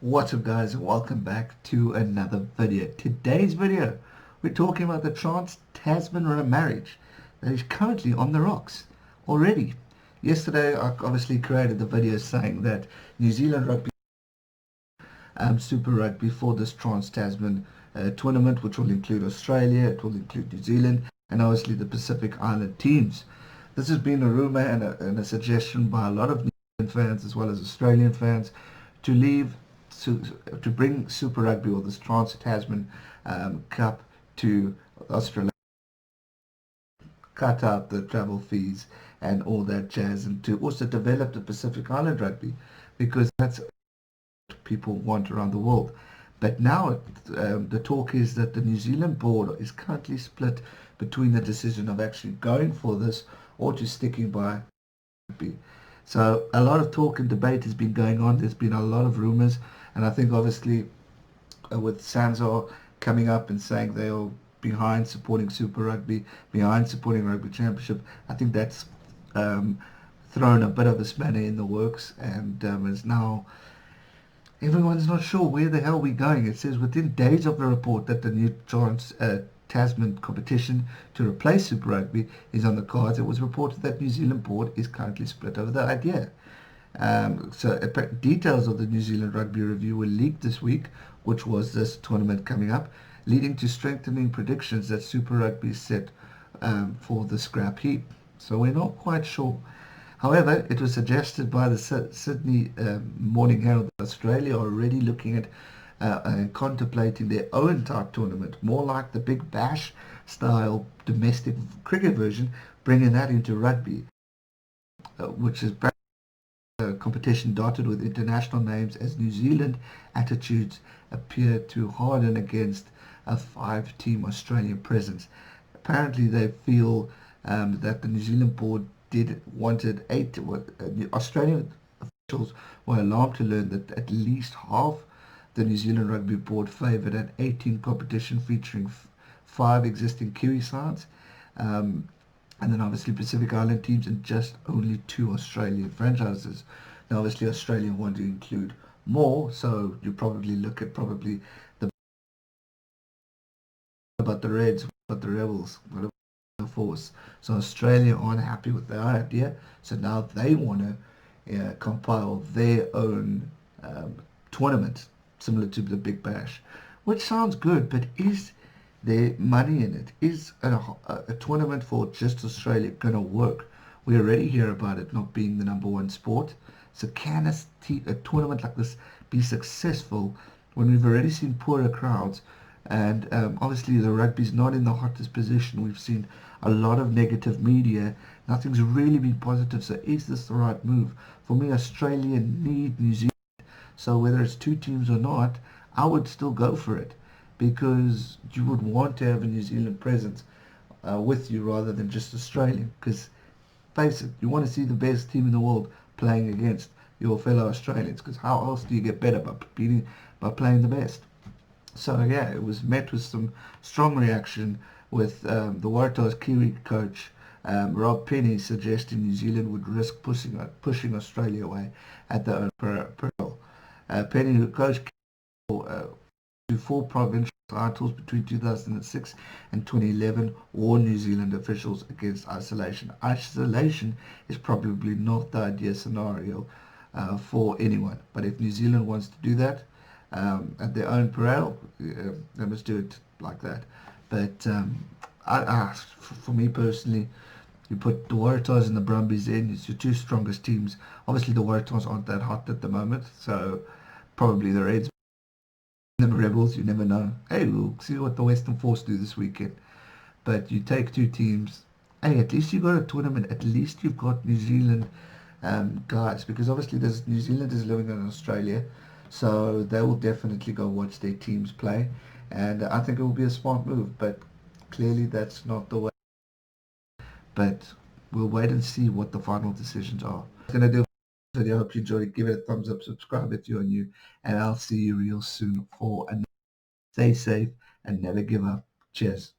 What's up guys, and welcome back to another video. Today's video we're talking about the Trans-Tasman marriage that is currently on the rocks already. Yesterday I obviously created the video saying that New Zealand Rugby Super Rugby for this Trans-Tasman tournament, which will include Australia, it will include New Zealand, and obviously the Pacific Island teams. This has been a rumour and a suggestion by a lot of New Zealand fans as well as Australian fans to leave to, to bring Super Rugby or this Trans-Tasman Cup to Australia, cut out the travel fees and all that jazz, and to also develop the Pacific Island Rugby, because that's what people want around the world. But now the talk is that the New Zealand board is currently split between the decision of actually going for this or to sticking by rugby. So a lot of talk and debate has been going on. There's been a lot of rumours, and I think obviously with Sanzar coming up and saying they are behind supporting Super Rugby, behind supporting Rugby Championship, I think that's thrown a bit of a spanner in the works, and is now everyone's not sure where the hell we're going. It says within days of the report that the new Tasman competition to replace Super Rugby is on the cards, it was reported that New Zealand board is currently split over the idea. Details of the New Zealand Rugby Review were leaked this week, which was this tournament coming up, leading to strengthening predictions that Super Rugby is set for the scrap heap. So we're not quite sure. However, it was suggested by the Sydney Morning Herald that Australia are already looking at and contemplating their own type tournament, more like the Big Bash style domestic cricket version, bringing that into rugby, which is a competition dotted with international names as New Zealand attitudes appear to harden against a five-team Australian presence. Apparently, they feel that the New Zealand board wanted eight. Australian officials were alarmed to learn that at least half the New Zealand Rugby board favoured an 18 competition featuring five existing Kiwi sides, and then obviously Pacific Island teams and just only two Australian franchises. Now obviously Australia want to include more, so you probably look at the about the Reds, but the Rebels, what about the Force. So Australia aren't happy with their idea, so now they want to compile their own tournament similar to the Big Bash, which sounds good, but is there money in it? Is a tournament for just Australia going to work? We already hear about it not being the number one sport. So can a tournament like this be successful when we've already seen poorer crowds? And obviously the rugby's not in the hottest position. We've seen a lot of negative media. Nothing's really been positive. So is this the right move? For me, Australia need New Zealand. So whether it's two teams or not, I would still go for it, because you would want to have a New Zealand presence with you rather than just Australian. Because face it, you want to see the best team in the world playing against your fellow Australians. Because how else do you get better by playing the best? So yeah, it was met with some strong reaction, with the Waratahs Kiwi coach Rob Penny suggesting New Zealand would risk pushing Australia away at their own peril. Penny, who coached to four provincial titles between 2006 and 2011, warned New Zealand officials against isolation. Isolation is probably not the ideal scenario for anyone, but if New Zealand wants to do that at their own peril, they must do it like that. But for me personally, you put the Waratahs and the Brumbies in, it's your two strongest teams. Obviously the Waratahs aren't that hot at the moment, so probably the Reds and the Rebels, you never know. Hey, we'll see what the Western Force do this weekend. But you take two teams, hey, at least you've got a tournament, at least you've got New Zealand guys, because obviously New Zealand is living in Australia, so they will definitely go watch their teams play, and I think it will be a smart move, but clearly that's not the way. But we'll wait and see what the final decisions are. I'm going to do a video. I hope you enjoyed it. Give it a thumbs up, subscribe if you're new, and I'll see you real soon for another. Stay safe and never give up. Cheers.